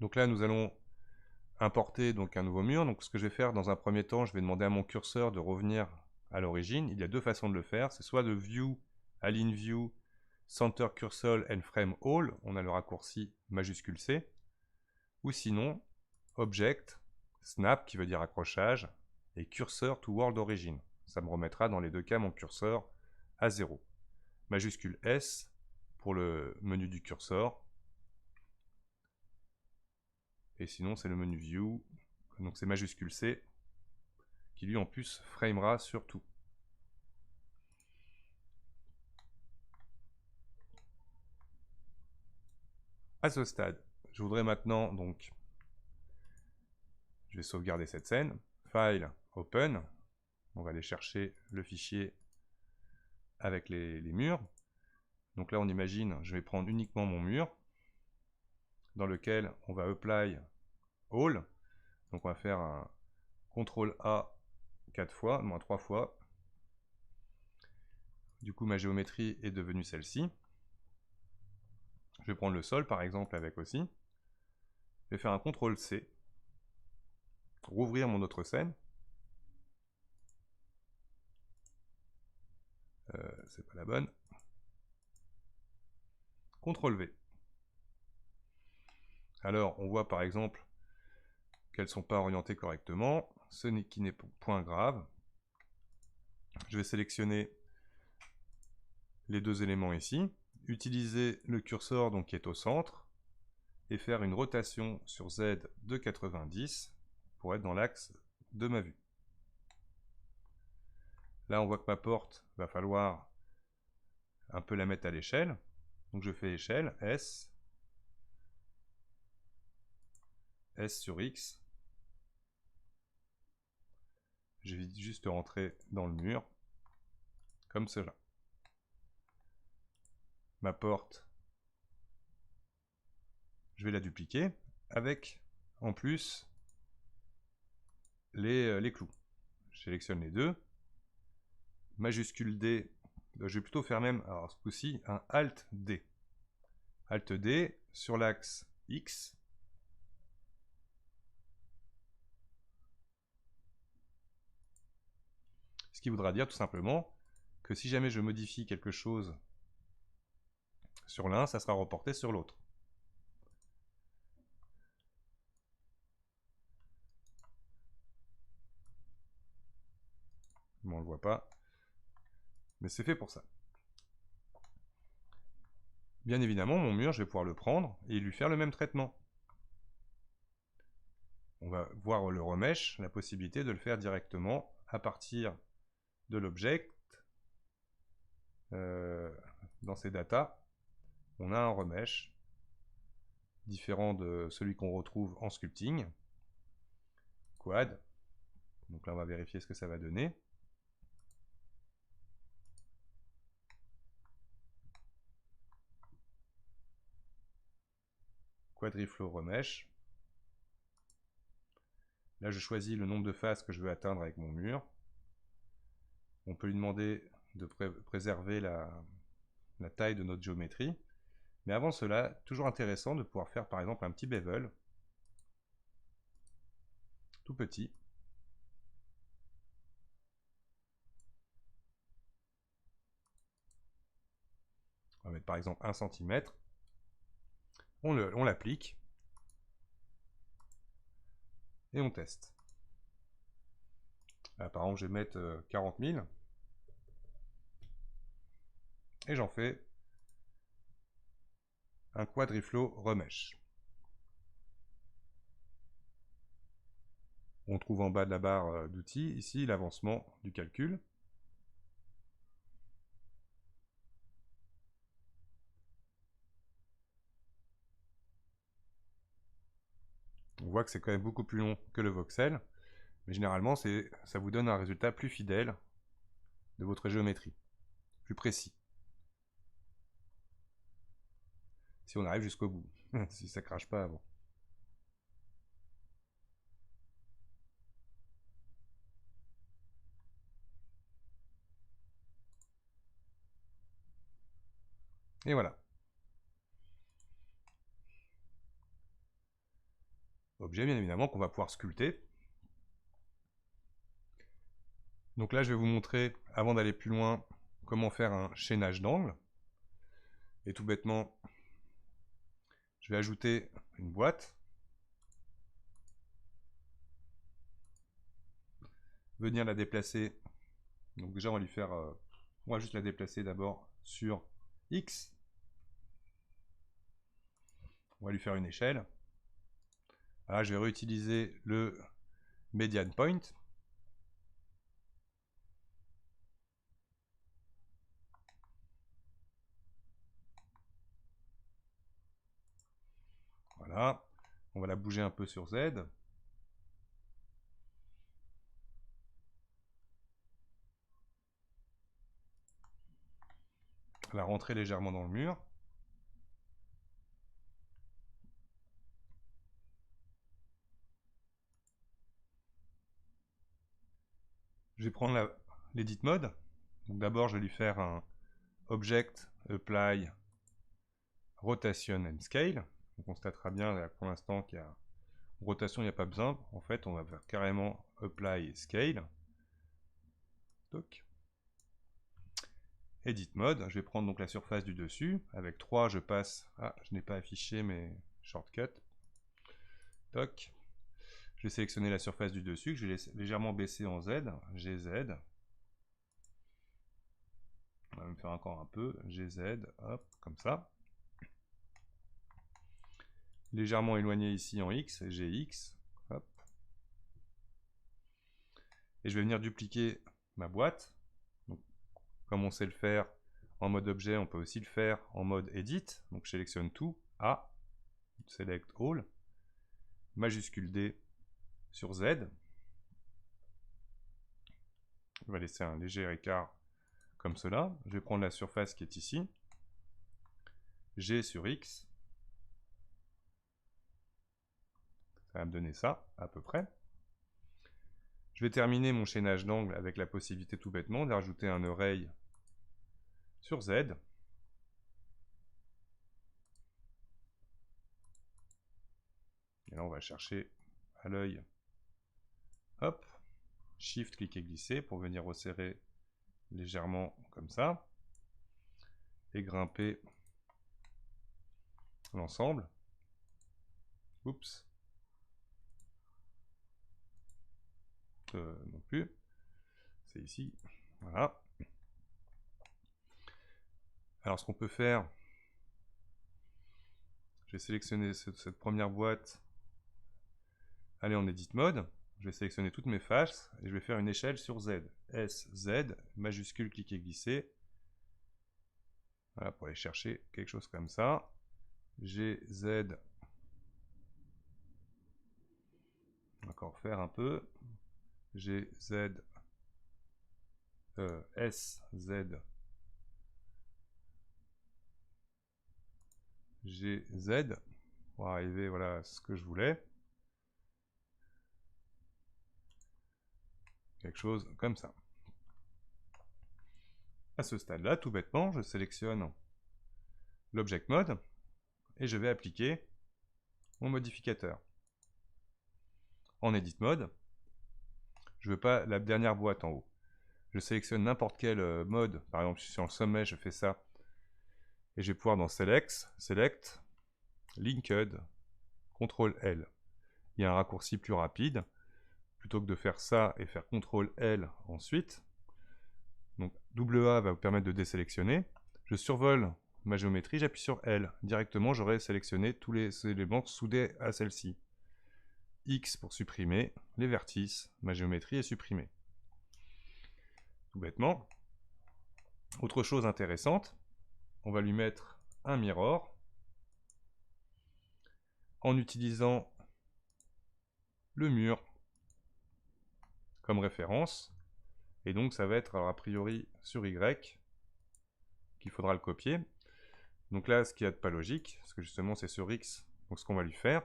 Donc là, nous allons importer donc un nouveau mur. Donc ce que je vais faire dans un premier temps, je vais demander à mon curseur de revenir à l'origine. Il y a deux façons de le faire. C'est soit de View, Align View, Center Cursor and Frame All. On a le raccourci majuscule C. Ou sinon, Object, Snap qui veut dire accrochage, et Cursor to World Origin. Ça me remettra dans les deux cas mon curseur à 0. Majuscule S pour le menu du curseur. Et sinon, c'est le menu View. Donc c'est majuscule C qui lui en plus framera sur tout. À ce stade, je voudrais maintenant donc, je vais sauvegarder cette scène. File, Open. On va aller chercher le fichier avec les murs. Donc là, on imagine, je vais prendre uniquement mon mur dans lequel on va apply all. Donc on va faire un CTRL A 4 fois, moins 3 fois. Du coup, ma géométrie est devenue celle-ci. Je vais prendre le sol, par exemple, avec aussi. Je vais faire un CTRL C. Rouvrir mon autre scène. C'est pas la bonne. CTRL V. Alors, on voit par exemple qu'elles ne sont pas orientées correctement, ce qui n'est point grave. Je vais sélectionner les deux éléments ici, utiliser le curseur donc, qui est au centre, et faire une rotation sur Z de 90 pour être dans l'axe de ma vue. Là, on voit que ma porte, va falloir un peu la mettre à l'échelle. Donc je fais échelle, S, S sur X. Je vais juste rentrer dans le mur, comme cela. Ma porte, je vais la dupliquer, avec en plus les clous. Je sélectionne les deux. Majuscule D, je vais plutôt faire même, alors ce coup-ci, un Alt D. Alt D sur l'axe X. Ce qui voudra dire tout simplement que si jamais je modifie quelque chose sur l'un, ça sera reporté sur l'autre. Bon, on ne le voit pas, mais c'est fait pour ça. Bien évidemment, mon mur, je vais pouvoir le prendre et lui faire le même traitement. On va voir le remesh, la possibilité de le faire directement à partir de l'object. Dans ces datas, on a un remesh différent de celui qu'on retrouve en sculpting. Quad. Donc là, on va vérifier ce que ça va donner. Quadriflow remesh. Là, je choisis le nombre de faces que je veux atteindre avec mon mur. On peut lui demander de préserver la taille de notre géométrie. Mais avant cela, toujours intéressant de pouvoir faire par exemple un petit bevel, tout petit. On va mettre par exemple 1 cm. On l'applique. Et on teste. Là, par exemple, je vais mettre 40 000. Et j'en fais un quadriflow remesh. On trouve en bas de la barre d'outils, ici, l'avancement du calcul. On voit que c'est quand même beaucoup plus long que le voxel, mais généralement, ça vous donne un résultat plus fidèle de votre géométrie, plus précis. Si on arrive jusqu'au bout, si ça crache pas avant. Et voilà. objet, bien évidemment, qu'on va pouvoir sculpter. Donc là, je vais vous montrer, avant d'aller plus loin, comment faire un chaînage d'angle. Et tout bêtement, je vais ajouter une boîte. Venir la déplacer. Donc déjà, on va lui faire... on va juste la déplacer d'abord sur X. On va lui faire une échelle. Là, je vais réutiliser le median point. Voilà. On va la bouger un peu sur Z. La rentrer légèrement dans le mur. Je vais prendre l'edit mode. Donc d'abord, je vais lui faire un object apply rotation and scale. On constatera bien là, pour l'instant qu'il y a rotation, il n'y a pas besoin. En fait, on va faire carrément apply scale. Donc, edit mode. Je vais prendre donc la surface du dessus. Avec 3, je passe. Ah, je n'ai pas affiché mes shortcuts. Toc. Je vais sélectionner la surface du dessus, que je vais légèrement baisser en Z, GZ. On va me faire encore un peu, GZ, hop, comme ça. Légèrement éloigné ici en X, GX, hop. Et je vais venir dupliquer ma boîte. Donc, comme on sait le faire en mode objet, on peut aussi le faire en mode edit. Donc je sélectionne tout, A, select all, majuscule D sur Z. On va laisser un léger écart comme cela. Je vais prendre la surface qui est ici. G sur X. Ça va me donner ça, à peu près. Je vais terminer mon chaînage d'angle avec la possibilité tout bêtement de rajouter un array sur Z. Et là, on va chercher à l'œil. Hop. Shift, cliquer, glisser pour venir resserrer légèrement comme ça. Et grimper l'ensemble. Oups. Non plus. C'est ici. Voilà. Alors, ce qu'on peut faire, je vais sélectionner cette première boîte. Aller en edit mode. Je vais sélectionner toutes mes faces et je vais faire une échelle sur Z. S, Z, majuscule, cliquer, glisser. Voilà, pour aller chercher quelque chose comme ça. G, Z. On va encore faire un peu. G, Z, S, Z. G, Z. Pour arriver voilà, à ce que je voulais. Quelque chose comme ça. À ce stade-là, tout bêtement, je sélectionne l'object mode et je vais appliquer mon modificateur. En edit mode, je ne veux pas la dernière boîte en haut. Je sélectionne n'importe quel mode, par exemple sur le sommet, je fais ça. Et je vais pouvoir dans Select, Linked, CTRL L. Il y a un raccourci plus rapide. Plutôt que de faire ça et faire CTRL L ensuite. Donc AA va vous permettre de désélectionner. Je survole ma géométrie, j'appuie sur L. Directement, j'aurai sélectionné tous les éléments soudés à celle-ci. X pour supprimer les vertices. Ma géométrie est supprimée. Tout bêtement. Autre chose intéressante, on va lui mettre un mirror en utilisant le mur comme référence. Et donc ça va être alors, a priori sur Y qu'il faudra le copier. Donc là, ce qu'il y a de pas logique, parce que justement c'est sur X, donc ce qu'on va lui faire,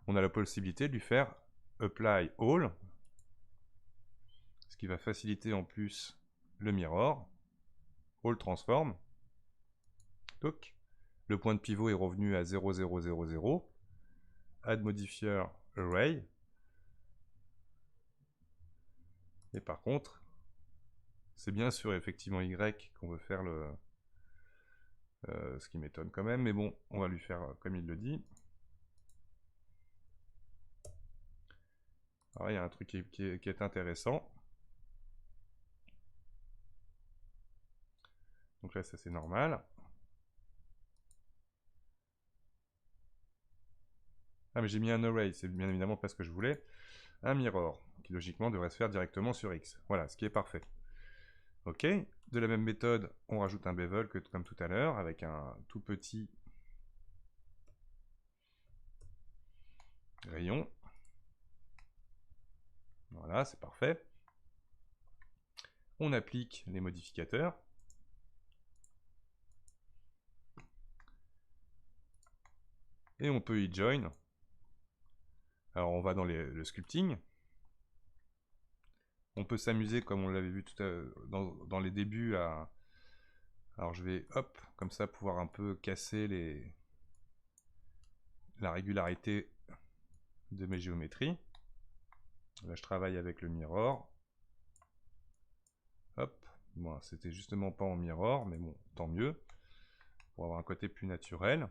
on a la possibilité de lui faire Apply All, ce qui va faciliter en plus le mirror, All Transform. Donc, le point de pivot est revenu à 0,0,0,0. Add Modifier array. Et par contre, c'est bien sûr effectivement Y qu'on veut faire ce qui m'étonne quand même, mais bon, on va lui faire comme il le dit. Alors, il y a un truc qui est intéressant. Donc là, ça c'est normal. Ah, mais j'ai mis un array, c'est bien évidemment pas ce que je voulais. Un mirror, qui logiquement devrait se faire directement sur X. Voilà, ce qui est parfait. Ok, de la même méthode, on rajoute un bevel que comme tout à l'heure, avec un tout petit rayon. Voilà, c'est parfait. On applique les modificateurs. Et on peut y join. Alors on va dans le sculpting. On peut s'amuser, comme on l'avait vu tout dans les débuts, à... Alors je vais, hop, comme ça, pouvoir un peu casser la régularité de mes géométries. Là, je travaille avec le mirror. Hop, bon, c'était justement pas en mirror, mais bon, tant mieux, pour avoir un côté plus naturel.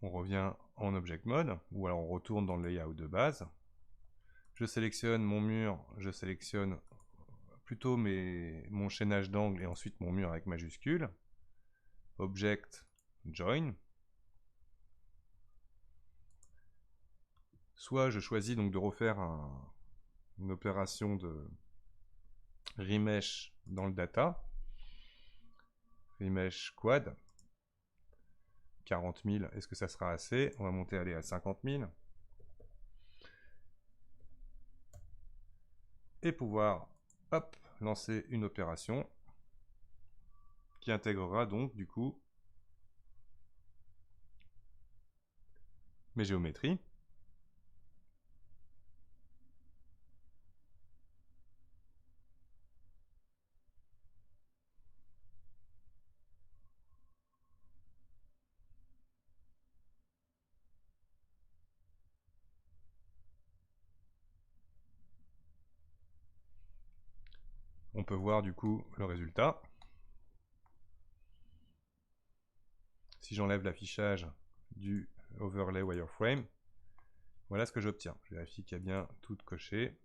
On revient en Object Mode, ou alors on retourne dans le layout de base. Je sélectionne mon mur, je sélectionne plutôt mon chaînage d'angle et ensuite mon mur avec majuscule. Object, Join. Soit je choisis donc de refaire une opération de remesh dans le data. Remesh quad. 40 000, est-ce que ça sera assez? On va monter aller à 50 000. Et pouvoir, hop, lancer une opération qui intégrera donc du coup mes géométries. On peut voir du coup le résultat. Si j'enlève l'affichage du overlay wireframe, voilà ce que j'obtiens. Je vérifie qu'il y a bien tout coché.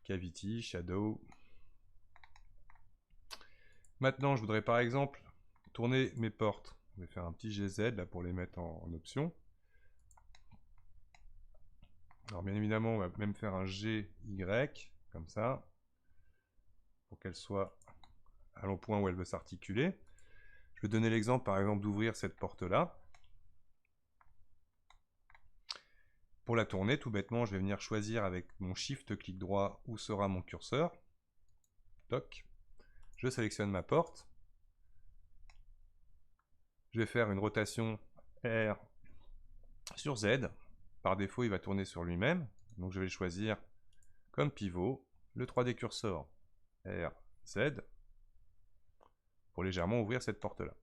Cavity, shadow. Maintenant, je voudrais par exemple tourner mes portes. Je vais faire un petit GZ là pour les mettre en option. Alors bien évidemment, on va même faire un GY, comme ça, pour qu'elle soit à l'emploi où elle veut s'articuler. Je vais donner l'exemple par exemple d'ouvrir cette porte-là. Pour la tourner, tout bêtement, je vais venir choisir avec mon Shift clic droit où sera mon curseur. Toc. Je sélectionne ma porte. Je vais faire une rotation R sur Z. Par défaut, il va tourner sur lui-même. Donc je vais choisir comme pivot le 3D cursor R, Z pour légèrement ouvrir cette porte-là.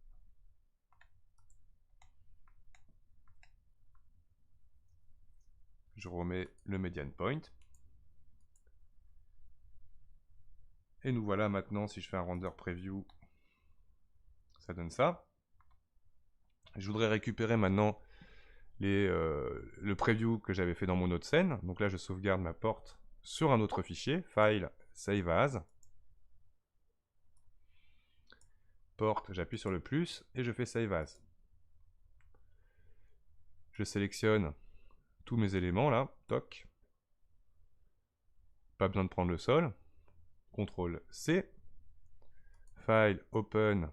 Je remets le median point. Et nous voilà maintenant, si je fais un render preview, ça donne ça. Je voudrais récupérer maintenant le preview que j'avais fait dans mon autre scène. Donc là, je sauvegarde ma porte sur un autre fichier, File, Save As. Porte, j'appuie sur le plus et je fais Save As. Je sélectionne tous mes éléments là, toc. Pas besoin de prendre le sol. CTRL C. File, Open,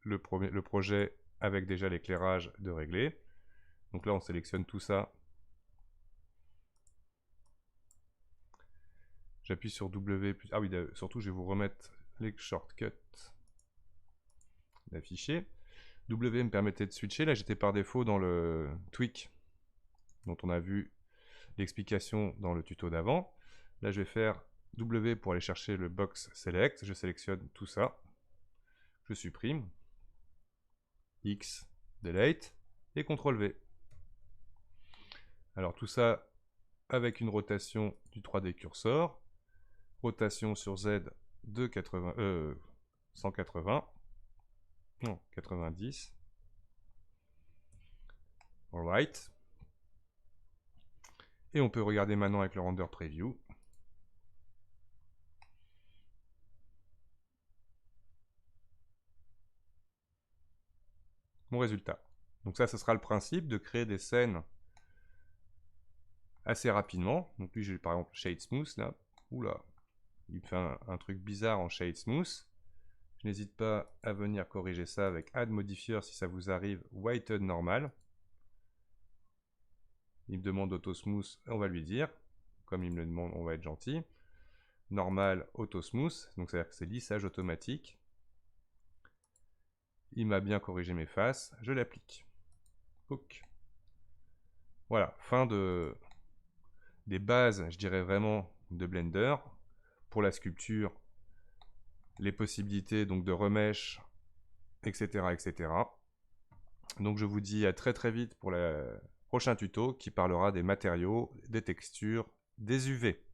le projet avec déjà l'éclairage de régler. Donc là, on sélectionne tout ça. J'appuie sur W. Ah oui, surtout, je vais vous remettre les shortcuts d'afficher. W me permettait de switcher. Là, j'étais par défaut dans le tweak dont on a vu l'explication dans le tuto d'avant. Là, je vais faire W pour aller chercher le box select. Je sélectionne tout ça. Je supprime. X, delete et CTRL V. Alors tout ça avec une rotation du 3D cursor, rotation sur Z de 180, non 90. Alright. Et on peut regarder maintenant avec le render preview. Mon résultat. Donc ça, ce sera le principe de créer des scènes assez rapidement. Donc lui, j'ai par exemple Shade Smooth là. Oula, il me fait un truc bizarre en Shade Smooth. Je n'hésite pas à venir corriger ça avec Add Modifier si ça vous arrive. Whited Normal. Il me demande Auto Smooth, on va lui dire. Comme il me le demande, on va être gentil. Normal, Auto Smooth. Donc c'est-à-dire que c'est lissage automatique. Il m'a bien corrigé mes faces. Je l'applique. Hook. Voilà, fin des bases, je dirais vraiment, de Blender. Pour la sculpture, les possibilités donc de remèche, etc., etc. Donc je vous dis à très très vite pour le prochain tuto qui parlera des matériaux, des textures, des UV.